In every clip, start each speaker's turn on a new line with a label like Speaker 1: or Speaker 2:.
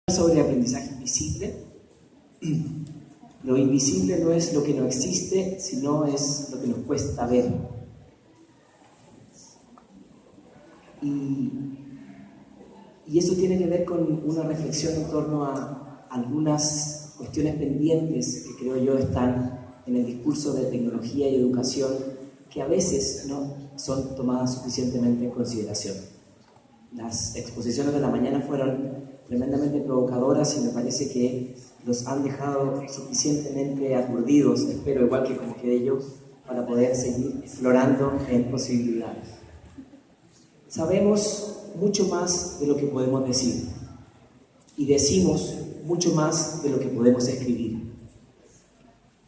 Speaker 1: Sobre aprendizaje invisible. Lo invisible no es lo que no existe, sino es lo que nos cuesta ver. Y eso tiene que ver con una reflexión en torno a algunas cuestiones pendientes que creo yo están en el discurso de tecnología y educación que a veces no son tomadas suficientemente en consideración. Las exposiciones de la mañana fueron tremendamente provocadoras y me parece que los han dejado suficientemente aturdidos, espero, igual que como quedé yo, para poder seguir explorando en posibilidades. Sabemos mucho más de lo que podemos decir y decimos mucho más de lo que podemos escribir.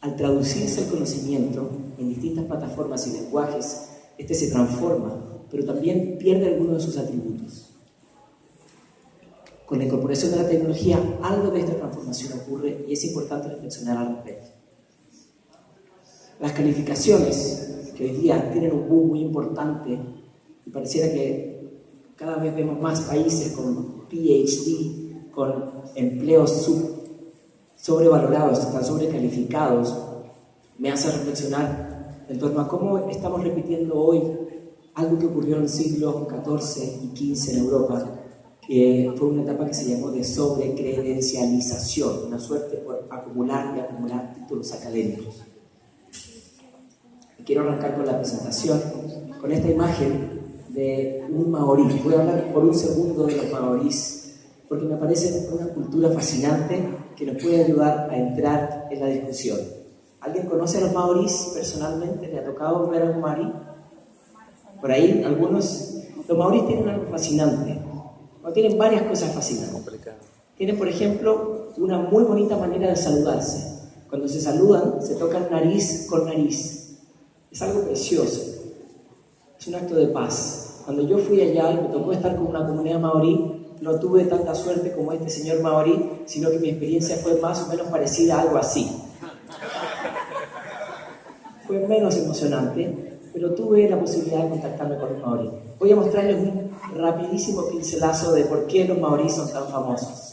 Speaker 1: Al traducirse el conocimiento en distintas plataformas y lenguajes, este se transforma, pero también pierde algunos de sus atributos. Con la incorporación de la tecnología, algo de esta transformación ocurre y es importante reflexionar al respecto. Las calificaciones, que hoy día tienen un boom muy importante, y pareciera que cada vez vemos más países con PhD, con empleos sobrevalorados, están sobrecalificados, me hace reflexionar en torno a cómo estamos repitiendo hoy algo que ocurrió en el siglo XIV y XV en Europa, que fue una etapa que se llamó de sobrecredencialización, una suerte por acumular y acumular títulos académicos. Y quiero arrancar con la presentación, con esta imagen de un maorí. Voy a hablar por un segundo de los maorís, porque me parece una cultura fascinante que nos puede ayudar a entrar en la discusión. ¿Alguien conoce a los maorís personalmente? ¿Le ha tocado ver a un maorí? Por ahí, algunos. Los maorís tienen algo fascinante. No, tienen varias cosas fascinantes. Tienen, por ejemplo, una muy bonita manera de saludarse. Cuando se saludan, se tocan nariz con nariz. Es algo precioso. Es un acto de paz. Cuando yo fui allá y me tocó estar con una comunidad maorí, no tuve tanta suerte como este señor maorí, sino que mi experiencia fue más o menos parecida a algo así. Fue menos emocionante, pero tuve la posibilidad de contactarme con un maorí. Voy a mostrarles un rapidísimo pincelazo de por qué los maorís son tan famosos.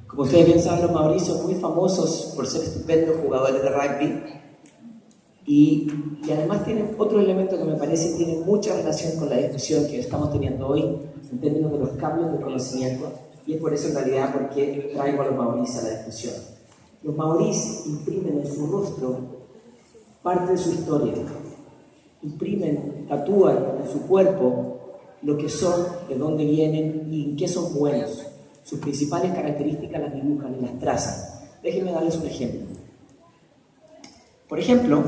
Speaker 1: Como ustedes bien saben, los maoríes son muy famosos por ser estupendos jugadores de rugby y además tienen otro elemento que me parece tiene mucha relación con la discusión que estamos teniendo hoy en términos de los cambios de conocimiento, y es por eso en realidad por qué traigo a los maoríes a la discusión. Los maoríes imprimen en su rostro parte de su historia, imprimen, tatúan en su cuerpo lo que son, de dónde vienen y en qué son buenos. Sus principales características las dibujan y las trazan. Déjenme darles un ejemplo. Por ejemplo,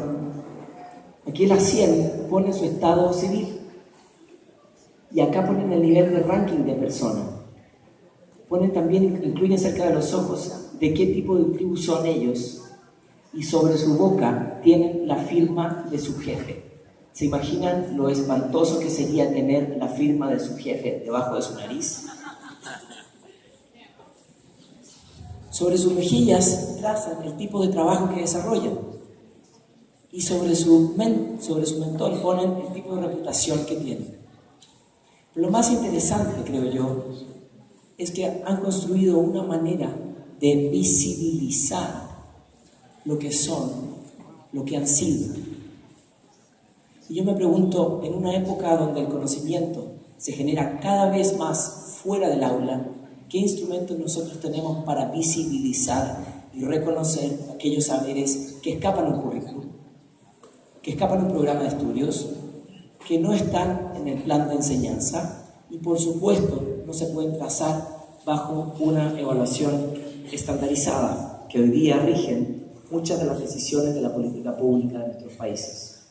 Speaker 1: aquí la 100 pone su estado civil y acá ponen el nivel de ranking de persona. Ponen también, incluyen cerca de los ojos de qué tipo de tribu son ellos, y sobre su boca tienen la firma de su jefe. ¿Se imaginan lo espantoso que sería tener la firma de su jefe debajo de su nariz? Sobre sus mejillas trazan el tipo de trabajo que desarrollan y sobre su mentón ponen el tipo de reputación que tienen. Pero lo más interesante, creo yo, es que han construido una manera de visibilizar lo que son, lo que han sido. Y yo me pregunto, en una época donde el conocimiento se genera cada vez más fuera del aula, ¿qué instrumentos nosotros tenemos para visibilizar y reconocer aquellos saberes que escapan a un currículum, que escapan a un programa de estudios, que no están en el plan de enseñanza y, por supuesto, no se pueden trazar bajo una evaluación estandarizada que hoy día rigen muchas de las decisiones de la política pública de nuestros países?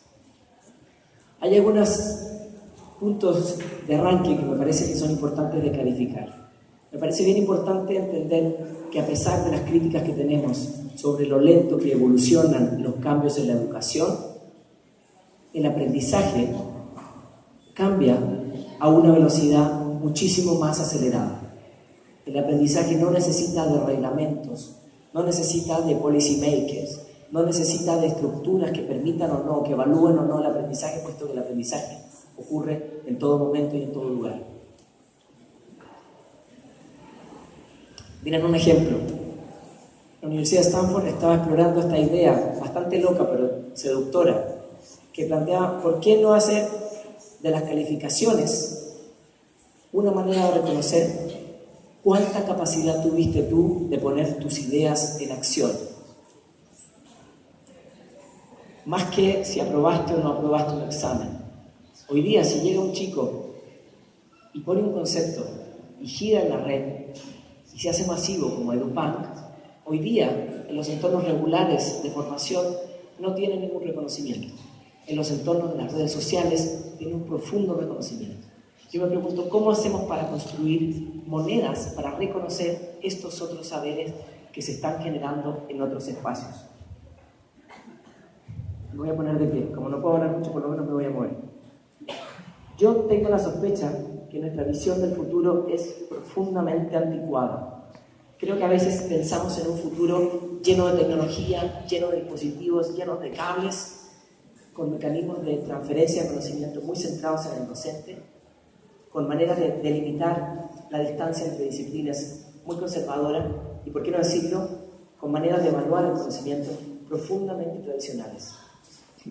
Speaker 1: Hay algunos puntos de arranque que me parece que son importantes de clarificar. Me parece bien importante entender que a pesar de las críticas que tenemos sobre lo lento que evolucionan los cambios en la educación, el aprendizaje cambia a una velocidad muchísimo más acelerada. El aprendizaje no necesita de reglamentos, no necesita de policy makers, no necesita de estructuras que permitan o no, que evalúen o no el aprendizaje, puesto que el aprendizaje ocurre en todo momento y en todo lugar. Miren un ejemplo. La Universidad de Stanford estaba explorando esta idea, bastante loca pero seductora, que planteaba por qué no hacer de las calificaciones una manera de reconocer cuánta capacidad tuviste tú de poner tus ideas en acción. Más que si aprobaste o no aprobaste un examen. Hoy día, si llega un chico y pone un concepto y gira en la red y se hace masivo como EduPunk, hoy día en los entornos regulares de formación no tiene ningún reconocimiento. En los entornos de las redes sociales tiene un profundo reconocimiento. Yo me pregunto, ¿cómo hacemos para construir monedas para reconocer estos otros saberes que se están generando en otros espacios? Me voy a poner de pie. Como no puedo hablar mucho, por lo menos me voy a mover. Yo tengo la sospecha que nuestra visión del futuro es profundamente anticuada. Creo que a veces pensamos en un futuro lleno de tecnología, lleno de dispositivos, lleno de cables, con mecanismos de transferencia de conocimiento muy centrados en el docente, con maneras de delimitar la distancia entre disciplinas muy conservadoras y, por qué no decirlo, con maneras de evaluar el conocimiento profundamente tradicionales.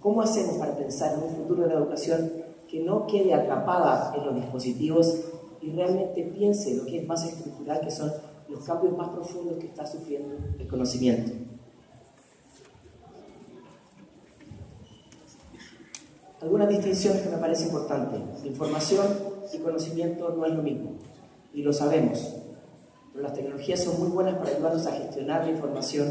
Speaker 1: ¿Cómo hacemos para pensar en un futuro de la educación que no quede atrapada en los dispositivos y realmente piense lo que es más estructural, que son los cambios más profundos que está sufriendo el conocimiento? Algunas distinciones que me parecen importantes. Información y conocimiento no es lo mismo, y lo sabemos, pero las tecnologías son muy buenas para ayudarnos a gestionar la información.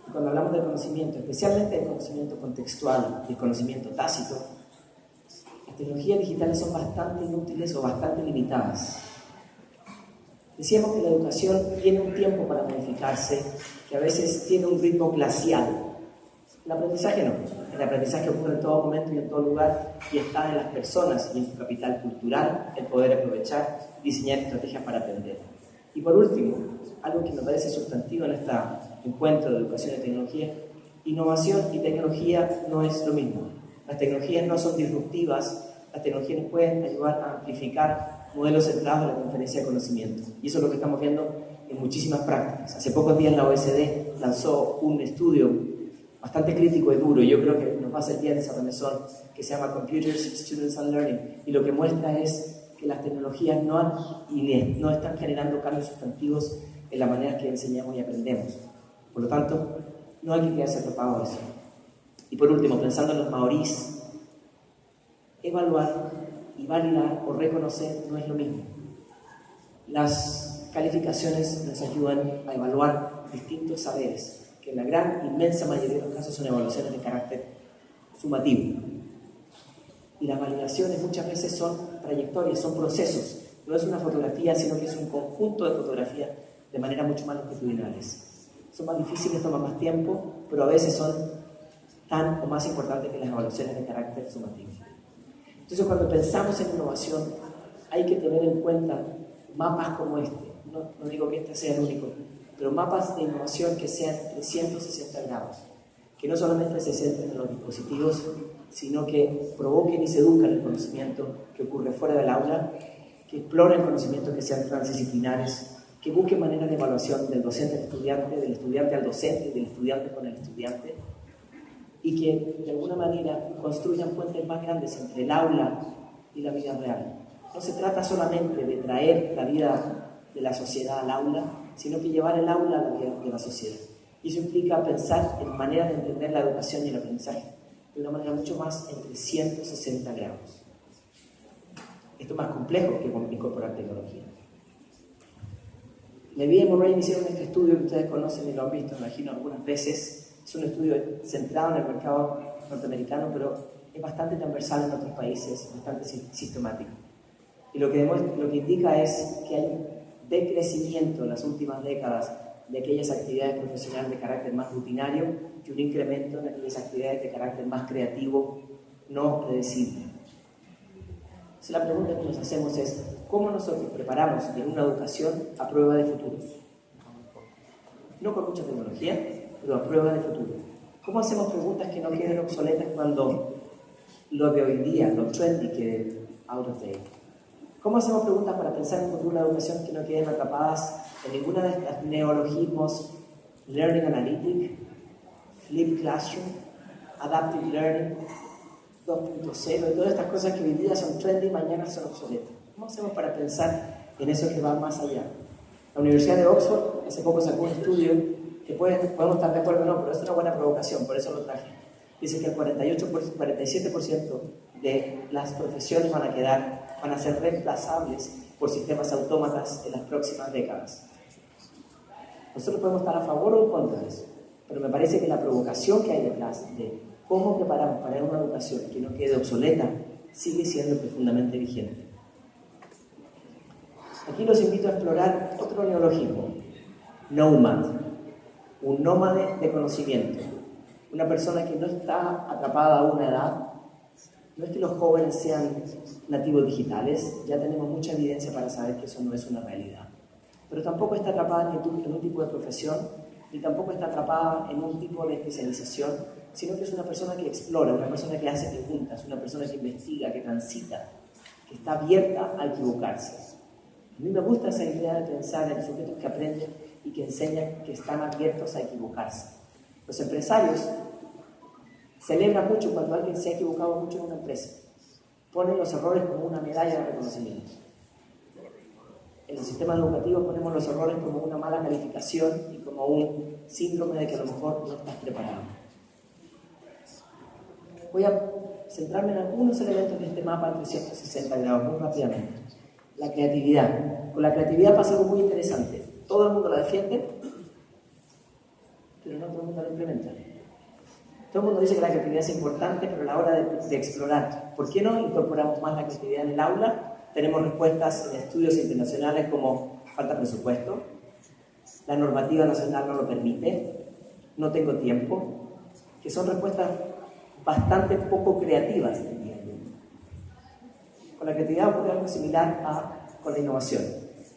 Speaker 1: Y cuando hablamos de conocimiento, especialmente del conocimiento contextual y el conocimiento tácito, las tecnologías digitales son bastante inútiles o bastante limitadas. Decíamos que la educación tiene un tiempo para modificarse, que a veces tiene un ritmo glacial. El aprendizaje no. El aprendizaje ocurre en todo momento y en todo lugar y está en las personas y en su capital cultural el poder aprovechar y diseñar estrategias para aprender. Y por último, algo que me parece sustantivo en este encuentro de educación y tecnología, innovación y tecnología no es lo mismo. Las tecnologías no son disruptivas, las tecnologías nos pueden ayudar a amplificar modelos centrados en la transferencia de conocimiento. Y eso es lo que estamos viendo en muchísimas prácticas. Hace pocos días la OECD lanzó un estudio bastante crítico y duro, y yo creo que nos va a hacer bien esa remesón, que se llama Computers, Students and Learning, y lo que muestra es que las tecnologías no están generando cambios sustantivos en la manera que enseñamos y aprendemos. Por lo tanto, no hay que quedarse atrapado a eso. Y por último, pensando en los maorís, evaluar y validar o reconocer no es lo mismo. Las calificaciones nos ayudan a evaluar distintos saberes, que en la gran, inmensa mayoría de los casos son evaluaciones de carácter sumativo. Y las validaciones muchas veces son trayectorias, son procesos. No es una fotografía, sino que es un conjunto de fotografías de manera mucho más longitudinales. Son más difíciles, toman más tiempo, pero a veces son tan o más importantes que las evaluaciones de carácter sumativo. Entonces, cuando pensamos en innovación, hay que tener en cuenta mapas como este. No digo que este sea el único, pero mapas de innovación que sean 360 grados, que no solamente se centren en los dispositivos, sino que provoquen y seduzcan el conocimiento que ocurre fuera del aula, que exploren conocimientos que sean transdisciplinares, que busquen maneras de evaluación del docente al estudiante, del estudiante al docente, del estudiante con el estudiante, y que de alguna manera construyan puentes más grandes entre el aula y la vida real. No se trata solamente de traer la vida de la sociedad al aula, sino que llevar el aula a la vida de la sociedad. Y eso implica pensar en maneras de entender la educación y el aprendizaje de una manera mucho más en 360 grados. Esto es más complejo que incorporar tecnología. Levy y Murray hicieron este estudio que ustedes conocen y lo han visto, me imagino, algunas veces. Es un estudio centrado en el mercado norteamericano, pero es bastante transversal en otros países, bastante sistemático. Y lo que indica es que hay decrecimiento en las últimas décadas de aquellas actividades profesionales de carácter más rutinario y un incremento en aquellas actividades de carácter más creativo, no predecible. Entonces la pregunta que nos hacemos es, ¿cómo nosotros preparamos en una educación a prueba de futuro? No con mucha tecnología, pero a prueba de futuro. ¿Cómo hacemos preguntas que no queden obsoletas cuando lo de hoy día, lo trendy, quede out of date? ¿Cómo hacemos preguntas para pensar en futuro una educación que no queden atrapadas en ninguna de estos neologismos, Learning Analytic, Flipped Classroom, Adaptive Learning, 2.0 y todas estas cosas que hoy día son trendy y mañana son obsoletas? ¿Cómo hacemos para pensar en eso que va más allá? La Universidad de Oxford hace poco sacó un estudio que podemos estar de acuerdo o no, pero es una buena provocación, por eso lo traje. Dice que el 47% de las profesiones van a ser reemplazables por sistemas autómatas en las próximas décadas. Nosotros podemos estar a favor o en contra de eso, pero me parece que la provocación que hay detrás de cómo preparamos para una educación que no quede obsoleta sigue siendo profundamente vigente. Aquí los invito a explorar otro neologismo, nomad, un nómade de conocimiento, una persona que no está atrapada a una edad. No es que los jóvenes sean nativos digitales, ya tenemos mucha evidencia para saber que eso no es una realidad, pero tampoco está atrapada en un tipo de profesión, ni tampoco está atrapada en un tipo de especialización, sino que es una persona que explora, una persona que hace preguntas, una persona que investiga, que transita, que está abierta a equivocarse. A mí me gusta esa idea de pensar en sujetos que aprenden y que enseñan que están abiertos a equivocarse. Los empresarios celebran mucho cuando alguien se ha equivocado mucho en una empresa. Ponen los errores como una medalla de reconocimiento. En los sistemas educativos ponemos los errores como una mala calificación y como un síndrome de que a lo mejor no estás preparado. Voy a centrarme en algunos elementos de este mapa de 360 grados muy rápidamente. La creatividad. Con la creatividad pasa algo muy interesante. Todo el mundo la defiende, pero no todo el mundo la implementa. Todo el mundo dice que la creatividad es importante, pero a la hora de explorar, ¿por qué no incorporamos más la creatividad en el aula? Tenemos respuestas en estudios internacionales como falta presupuesto, la normativa nacional no lo permite, no tengo tiempo, que son respuestas bastante poco creativas, diría yo. Con la creatividad ocurre algo similar con la innovación.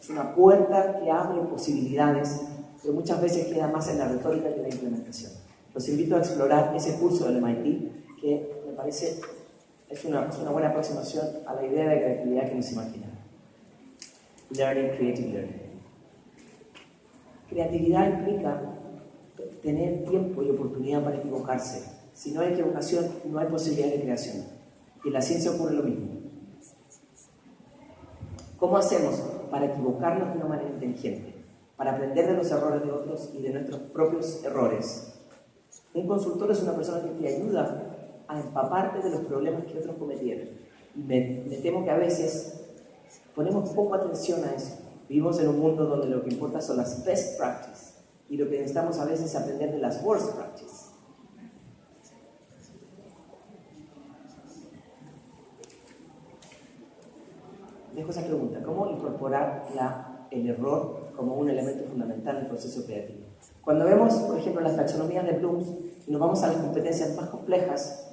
Speaker 1: Es una puerta que abre posibilidades, pero muchas veces queda más en la retórica que en la implementación. Los invito a explorar ese curso del MIT, que me parece es una buena aproximación a la idea de creatividad que nos imaginamos. Learning, Creative Learning. Creatividad implica tener tiempo y oportunidad para equivocarse. Si no hay equivocación, no hay posibilidad de creación. Y en la ciencia ocurre lo mismo. ¿Cómo hacemos para equivocarnos de una manera inteligente? Para aprender de los errores de otros y de nuestros propios errores. Un consultor es una persona que te ayuda a empaparte de los problemas que otros cometieron. Y me temo que a veces ponemos poco atención a eso. Vivimos en un mundo donde lo que importa son las best practices y lo que necesitamos a veces es aprender de las worst practices. Dejo esa pregunta, ¿cómo incorporar el error como un elemento fundamental en el proceso creativo? Cuando vemos, por ejemplo, las taxonomías de Bloom y nos vamos a las competencias más complejas,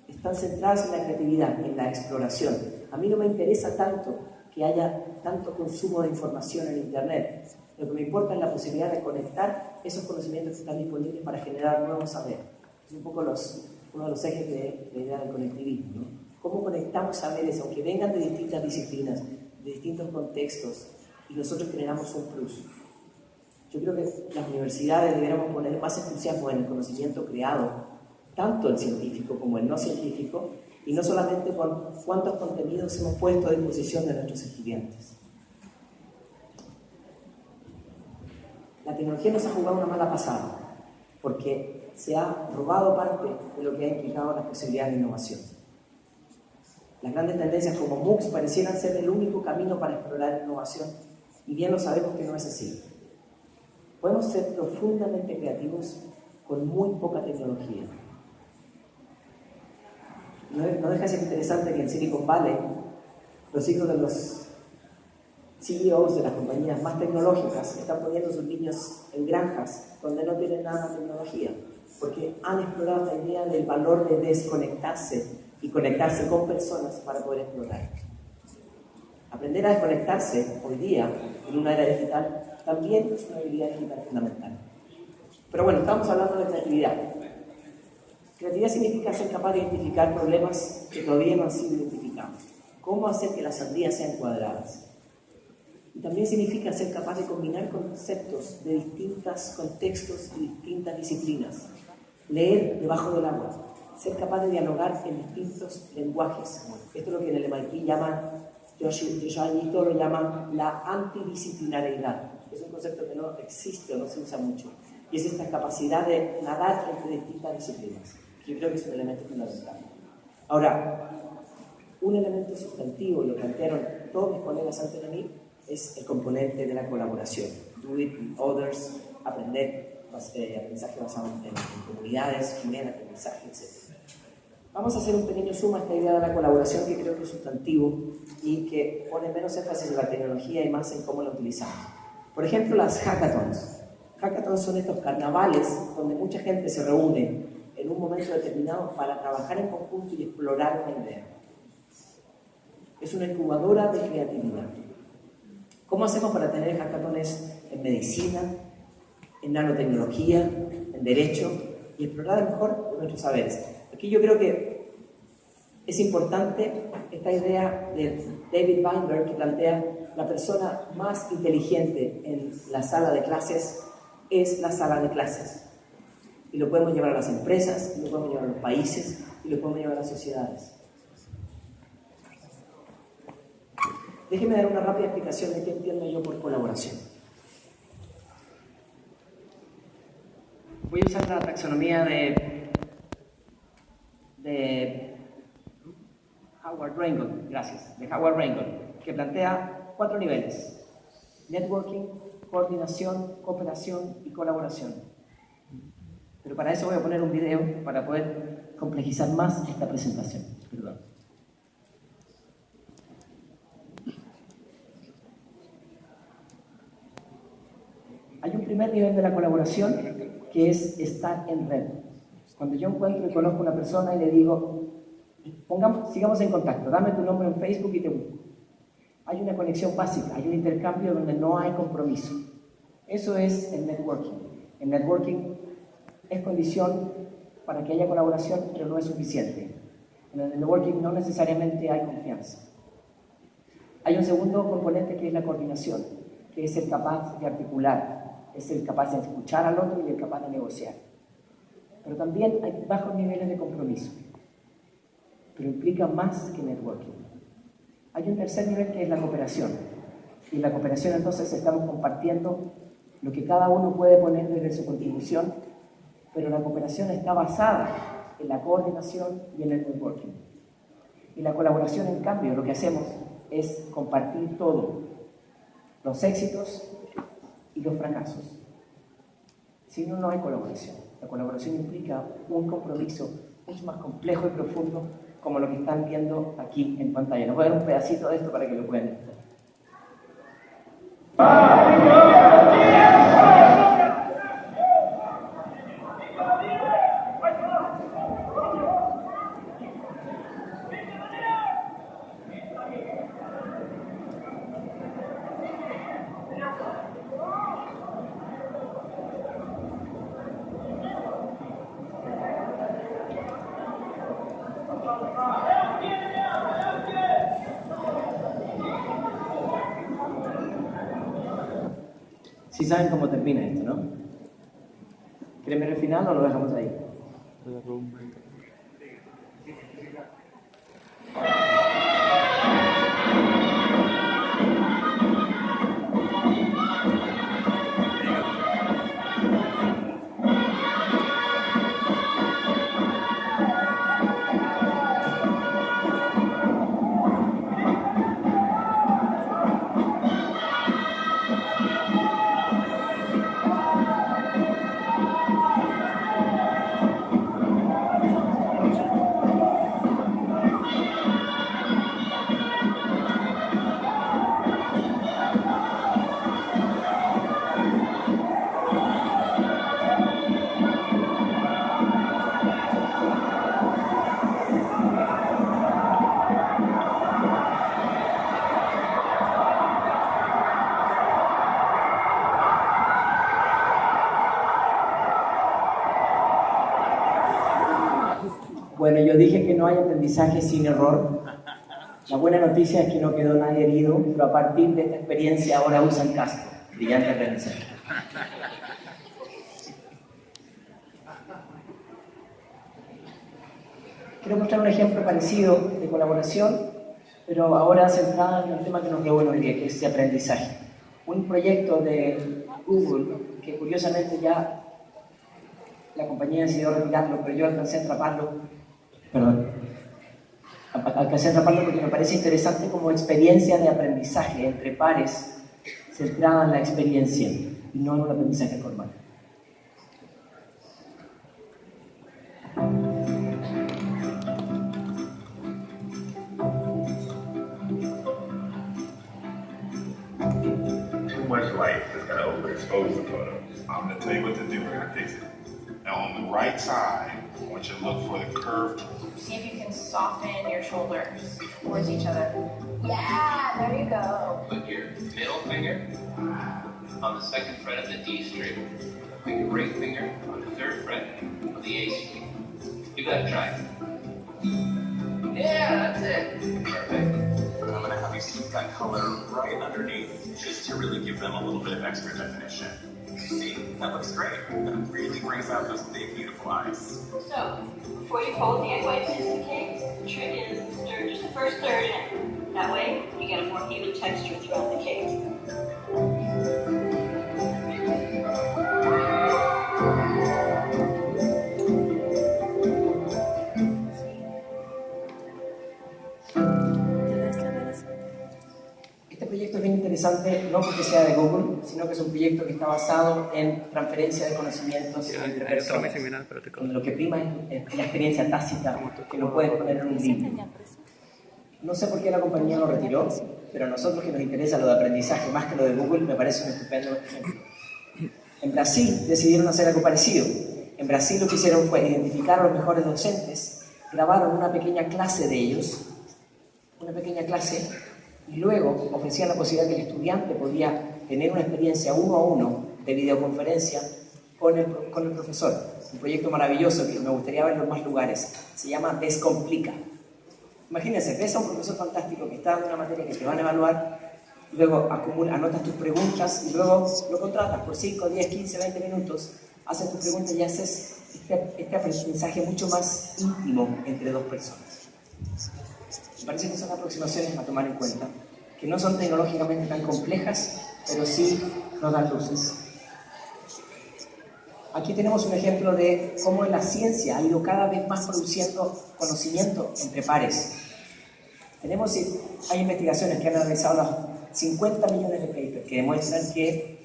Speaker 1: están centradas en la creatividad, en la exploración. A mí no me interesa tanto que haya tanto consumo de información en Internet. Lo que me importa es la posibilidad de conectar esos conocimientos que están disponibles para generar nuevos saberes. Es un poco uno de los ejes de la idea del conectivismo, ¿no? ¿Cómo conectamos saberes, aunque vengan de distintas disciplinas, de distintos contextos, y nosotros generamos un plus? Yo creo que las universidades deberíamos poner más entusiasmo en el conocimiento creado, tanto el científico como el no científico, y no solamente con cuántos contenidos hemos puesto a disposición de nuestros estudiantes. La tecnología nos ha jugado una mala pasada, porque se ha robado parte de lo que ha implicado las posibilidades de innovación. Las grandes tendencias como MOOCs parecieran ser el único camino para explorar la innovación, y bien lo sabemos que no es así. Podemos ser profundamente creativos con muy poca tecnología. No deja de ser interesante que en Silicon Valley los hijos de los CEOs de las compañías más tecnológicas están poniendo a sus niños en granjas donde no tienen nada de tecnología, porque han explorado la idea del valor de desconectarse y conectarse con personas para poder explorar. Aprender a desconectarse hoy día, en una era digital, también es una habilidad digital fundamental. Pero bueno, estamos hablando de creatividad. Creatividad significa ser capaz de identificar problemas que todavía no han sido identificados. ¿Cómo hacer que las sandías sean cuadradas? Y también significa ser capaz de combinar conceptos de distintos contextos y distintas disciplinas. Leer debajo del agua. Ser capaz de dialogar en distintos lenguajes. Esto es lo que en el MIT llaman, Yoshito lo llama la antidisciplinariedad. Es un concepto que no existe o no se usa mucho. Y es esta capacidad de nadar entre distintas disciplinas. Yo creo que es un elemento fundamental. Ahora, un elemento sustantivo, y lo plantearon todos mis colegas antes de mí, es el componente de la colaboración. Do it with others, aprendizaje basado en comunidades, generar aprendizaje, etc. Vamos a hacer un pequeño zoom a esta idea de la colaboración que creo que es sustantivo y que pone menos énfasis en la tecnología y más en cómo la utilizamos. Por ejemplo, las hackathons. Hackathons son estos carnavales donde mucha gente se reúne en un momento determinado para trabajar en conjunto y explorar una idea. Es una incubadora de creatividad. ¿Cómo hacemos para tener hackatones en medicina, en nanotecnología, en derecho y explorar mejor nuestros saberes? Aquí yo creo que es importante esta idea de David Weinberg que plantea la persona más inteligente en la sala de clases es la sala de clases. Y lo podemos llevar a las empresas, y lo podemos llevar a los países, y lo podemos llevar a las sociedades. Déjenme dar una rápida explicación de qué entiendo yo por colaboración. Voy a usar la taxonomía de Howard Reingold, gracias, de Howard Reingold, que plantea 4 niveles: networking, coordinación, cooperación y colaboración. Pero para eso voy a poner un video para poder complejizar más esta presentación. Perdón. Hay un primer nivel de la colaboración que es estar en red. Cuando yo encuentro y conozco a una persona y le digo, sigamos en contacto, dame tu nombre en Facebook y te busco. Hay una conexión básica, hay un intercambio donde no hay compromiso. Eso es el networking. El networking es condición para que haya colaboración, pero no es suficiente. En el networking no necesariamente hay confianza. Hay un segundo componente que es la coordinación, que es el capaz de articular, es el capaz de escuchar al otro y el capaz de negociar. Pero también hay bajos niveles de compromiso, pero implica más que networking. Hay un tercer nivel que es la cooperación. Y en la cooperación entonces estamos compartiendo lo que cada uno puede poner desde su contribución, pero la cooperación está basada en la coordinación y en el networking. Y la colaboración, en cambio, lo que hacemos es compartir todo, los éxitos y los fracasos. Si no, no hay colaboración. La colaboración implica un compromiso mucho más complejo y profundo, como lo que están viendo aquí en pantalla. Les voy a dar un pedacito de esto para que lo puedan entender. Sí saben cómo termina esto, ¿no? ¿Quieren ver el final o lo dejamos ahí? Bueno, yo dije que no hay aprendizaje sin error. La buena noticia es que no quedó nadie herido, pero a partir de esta experiencia ahora usan casco. Brillante aprendizaje. Quiero mostrar un ejemplo parecido de colaboración, pero ahora centrada en el tema que nos reúne hoy día, que es el aprendizaje. Un proyecto de Google que curiosamente ya la compañía decidió retirarlo, pero yo alcancé a atraparlo. Alcancé a atraparlo porque me parece interesante como experiencia de aprendizaje entre pares centrada en la experiencia y no en un aprendizaje formal.
Speaker 2: Too much light is going to overexpose the photo. I'm going to tell you what to do. We're going to fix it. Now on the right side, I want you to look for the curved.
Speaker 3: See if you can soften your shoulders towards each other. Yeah, there you go.
Speaker 4: Put your middle finger on the second fret of the D string. Put your ring finger on the third fret of the A string. You gotta try it. Yeah, that's it. Perfect.
Speaker 2: I'm going to have you see that color right underneath, just to really give them a little bit of extra definition. See, that looks great. That really brings out those big, beautiful eyes.
Speaker 5: So, before you fold the egg whites into the cake, the trick is stir just the first third in. That way, you get a more even texture throughout the cake.
Speaker 1: Este proyecto es bien interesante, no porque sea de Google, sino que es un proyecto que está basado en transferencia de conocimientos entre personas, donde lo que prima es la experiencia tácita que lo puedes poner en un libro. No sé por qué la compañía lo retiró, pero a nosotros que nos interesa lo de aprendizaje más que lo de Google, me parece un estupendo ejemplo. En Brasil decidieron hacer algo parecido. En Brasil lo que hicieron fue identificar a los mejores docentes, grabaron una pequeña clase de ellos, y luego ofrecían la posibilidad que el estudiante podía tener una experiencia uno a uno de videoconferencia con el profesor. Un proyecto maravilloso que me gustaría verlo en más lugares. Se llama Descomplica. Imagínense, ves a un profesor fantástico que está dando una materia que te van a evaluar, luego anotas tus preguntas y luego lo contratas por 5, 10, 15, 20 minutos, haces tus preguntas y haces este aprendizaje mucho más íntimo entre dos personas. Me parece que son aproximaciones a tomar en cuenta, que no son tecnológicamente tan complejas, pero sí nos dan luces. Aquí tenemos un ejemplo de cómo la ciencia ha ido cada vez más produciendo conocimiento entre pares. Hay investigaciones que han analizado los 50 millones de papers que demuestran que,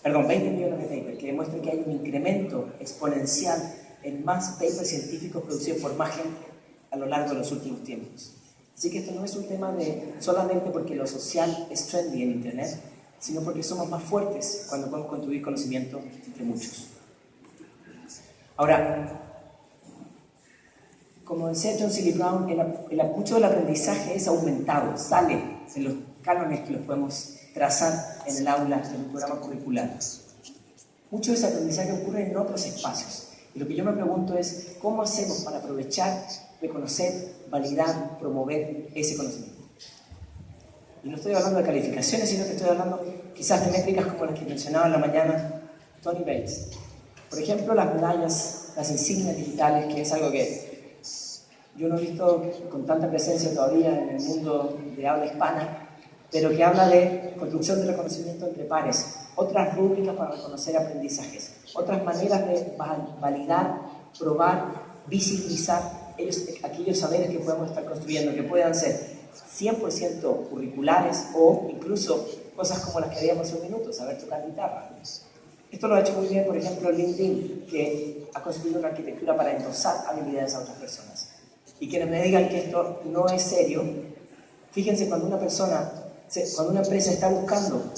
Speaker 1: 20 millones de papers que demuestran que hay un incremento exponencial en más papers científicos producidos por más gente a lo largo de los últimos tiempos. Así que esto no es un tema de solamente porque lo social es trendy en Internet, sino porque somos más fuertes cuando podemos construir conocimiento entre muchos. Ahora, como decía John Seeley Brown, mucho del aprendizaje es aumentado, sale de los cánones que los podemos trazar en el aula, en un programa curricular. Mucho de ese aprendizaje ocurre en otros espacios. Y lo que yo me pregunto es, ¿cómo hacemos para aprovechar, reconocer, validar, promover ese conocimiento? Y no estoy hablando de calificaciones, sino que estoy hablando quizás de métricas como las que mencionaba en la mañana Tony Bates. Por ejemplo, las medallas, las insignias digitales, que es algo que yo no he visto con tanta presencia todavía en el mundo de habla hispana, pero que habla de construcción de reconocimiento entre pares, otras rúbricas para reconocer aprendizajes, otras maneras de validar, probar, visibilizar aquellos saberes que podemos estar construyendo, que puedan ser 100% curriculares o incluso cosas como las que veíamos hace un minuto, saber tocar guitarra. Esto lo ha hecho muy bien, por ejemplo, LinkedIn, que ha construido una arquitectura para endosar habilidades a otras personas. Y quienes me digan que esto no es serio, fíjense cuando una empresa está buscando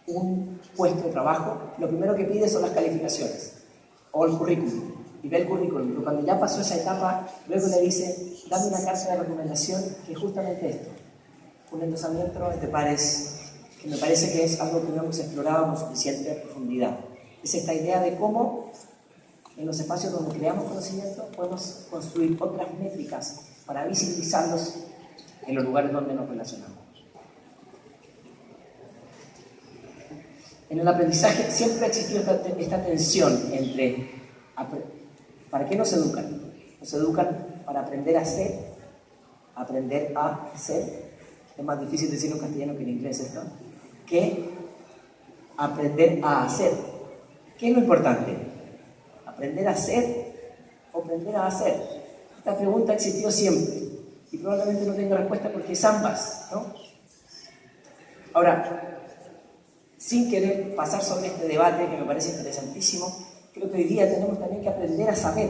Speaker 1: un puesto de trabajo, lo primero que pide son las calificaciones o el currículum. Y ve el currículum, pero cuando ya pasó esa etapa, luego le dice, dame una carta de recomendación que es justamente esto, un endosamiento entre pares, que me parece que es algo que no hemos explorado con suficiente profundidad. Es esta idea de cómo En los espacios donde creamos conocimiento podemos construir otras métricas para visibilizarlos en los lugares donde nos relacionamos. En el aprendizaje siempre ha existido esta tensión entre ¿para qué nos educan? Nos educan para aprender a ser, es más difícil decirlo en castellano que en inglés, ¿no? Que aprender a hacer. ¿Qué es lo importante? ¿Aprender a ser o aprender a hacer? Esta pregunta ha existido siempre y probablemente no tenga respuesta porque es ambas, ¿no? Ahora, sin querer pasar sobre este debate que me parece interesantísimo, creo que hoy día tenemos también que aprender a saber.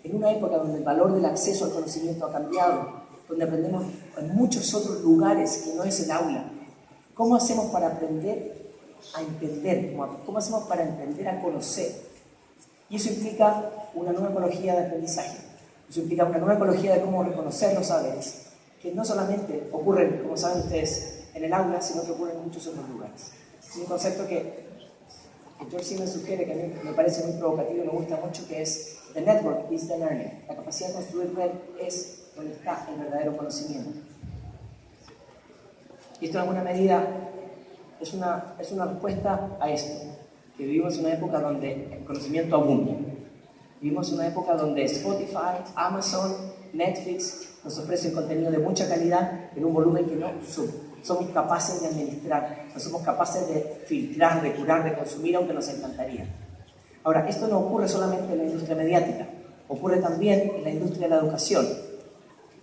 Speaker 1: En una época donde el valor del acceso al conocimiento ha cambiado, donde aprendemos en muchos otros lugares que no es el aula, ¿cómo hacemos para aprender a entender? ¿Cómo hacemos para aprender a conocer? Y eso implica una nueva ecología de aprendizaje. Eso implica una nueva ecología de cómo reconocer los saberes, que no solamente ocurren, como saben ustedes, en el aula, sino que ocurren en muchos otros lugares. Es un concepto que George Siemens sugiere, que a mí me parece muy provocativo y me gusta mucho, que es the network is the learning. La capacidad de construir red es donde está el verdadero conocimiento. Y esto en alguna medida es una respuesta a esto, que vivimos en una época donde el conocimiento abunda. Vivimos en una época donde Spotify, Amazon, Netflix nos ofrecen contenido de mucha calidad en un volumen que no somos capaces de administrar, no somos capaces de filtrar, de curar, de consumir, aunque nos encantaría. Ahora, esto no ocurre solamente en la industria mediática, ocurre también en la industria de la educación,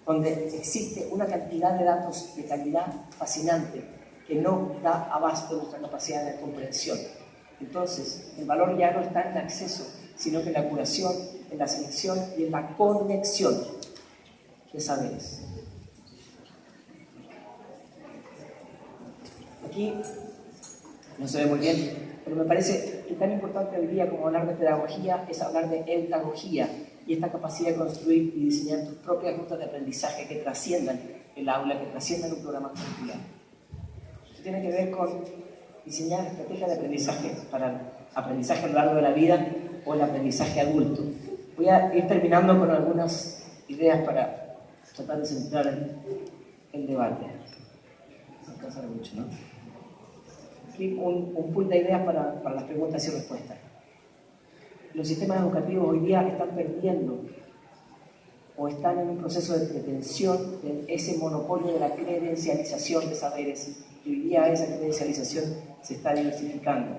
Speaker 1: donde existe una cantidad de datos de calidad fascinante que no da abasto a nuestra capacidad de comprensión. Entonces, el valor ya no está en el acceso, sino que en la curación, en la selección y en la conexión de saberes. Aquí no se ve muy bien, pero me parece que tan importante hoy día como hablar de pedagogía es hablar de edtagogía y esta capacidad de construir y diseñar tus propias rutas de aprendizaje que trasciendan el aula, que trasciendan un programa curricular. Esto tiene que ver con diseñar estrategias de aprendizaje para el aprendizaje a lo largo de la vida o el aprendizaje adulto. Voy a ir terminando con algunas ideas para tratar de centrar el debate. No alcanza mucho, ¿no? Aquí un pool de ideas para las preguntas y respuestas. Los sistemas educativos hoy día están perdiendo o están en un proceso de pretensión de ese monopolio de la credencialización de saberes, y hoy día esa credencialización se está diversificando.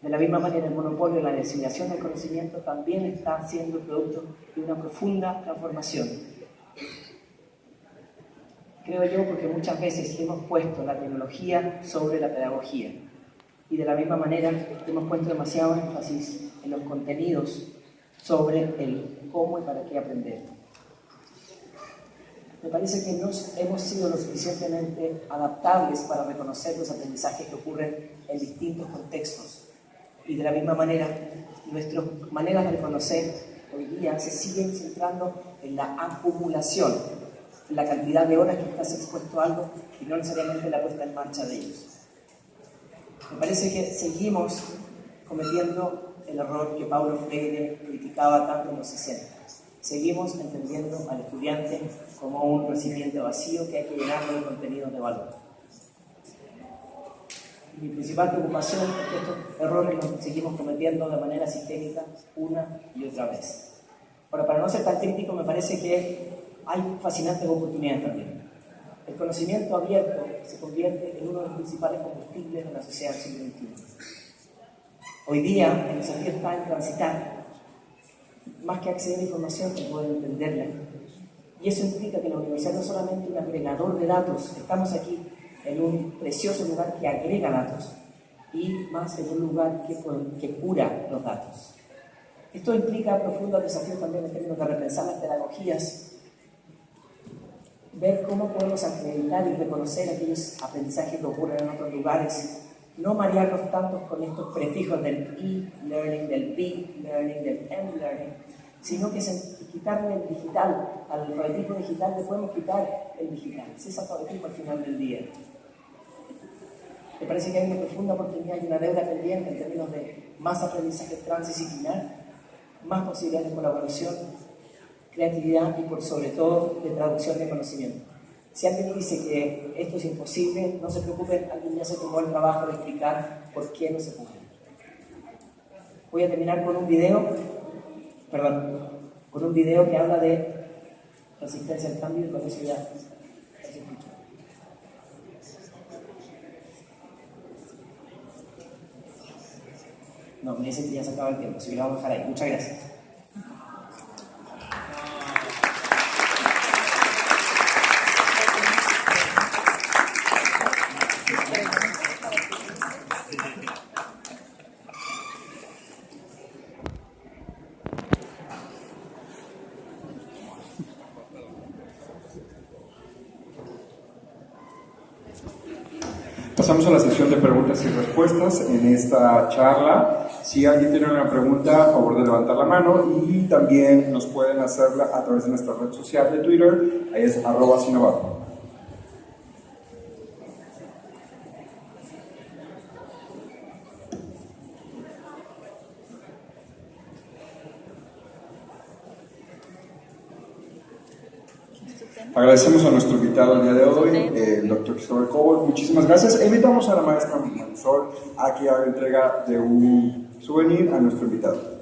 Speaker 1: De la misma manera, el monopolio de la disseminación del conocimiento también está siendo producto de una profunda transformación. Creo yo porque muchas veces hemos puesto la tecnología sobre la pedagogía y de la misma manera hemos puesto demasiado énfasis en los contenidos sobre el cómo y para qué aprender. Me parece que no hemos sido lo suficientemente adaptables para reconocer los aprendizajes que ocurren en distintos contextos. Y de la misma manera, nuestras maneras de reconocer hoy día se siguen centrando en la acumulación, en la cantidad de horas que estás expuesto a algo y no necesariamente la puesta en marcha de ellos. Me parece que seguimos cometiendo el error que Paulo Freire criticaba tanto en los 60. Seguimos entendiendo al estudiante como un recipiente vacío que hay que llenarlo de contenidos de valor. Mi principal preocupación es que estos errores los seguimos cometiendo de manera sistémica una y otra vez. Ahora, para no ser tan crítico, me parece que hay fascinantes oportunidades también. El conocimiento abierto se convierte en uno de los principales combustibles de la sociedad del siglo XXI. Hoy día el desafío está en transitar, más que acceder a información, que poder entenderla. Y eso implica que la universidad no es solamente un agregador de datos, estamos aquí en un precioso lugar que agrega datos y más en un lugar que cura los datos. Esto implica profundos desafíos también en términos de repensar las pedagogías, ver cómo podemos acreditar y reconocer aquellos aprendizajes que ocurren en otros lugares, no marearnos tanto con estos prefijos del e-learning, del b-learning, del m-learning, sino que quitarle el digital, al alfabetismo digital le podemos quitar el digital, ese es alfabetismo al final del día. Me parece que hay una profunda oportunidad y una deuda pendiente en términos de más aprendizaje transdisciplinar más posibilidades de colaboración, creatividad y por sobre todo de traducción de conocimiento. Si alguien dice que esto es imposible, no se preocupen, alguien ya se tomó el trabajo de explicar por qué no se puede. Voy a terminar con un video, que habla de resistencia al cambio y con eso ya se escucha. No, me dicen que ya se acaba el tiempo, así que lo vamos a dejar ahí. Muchas gracias.
Speaker 6: Pasamos a la sesión de preguntas y respuestas en esta charla. Si alguien tiene una pregunta, a favor de levantar la mano, y también nos pueden hacerla a través de nuestra red social de Twitter, ahí es @Sinovac. Agradecemos a nuestro invitado el día de hoy, el Dr. Christopher Cobol. Muchísimas gracias. E invitamos a la maestra Marisol a que haga entrega de un souvenir a nuestro invitado.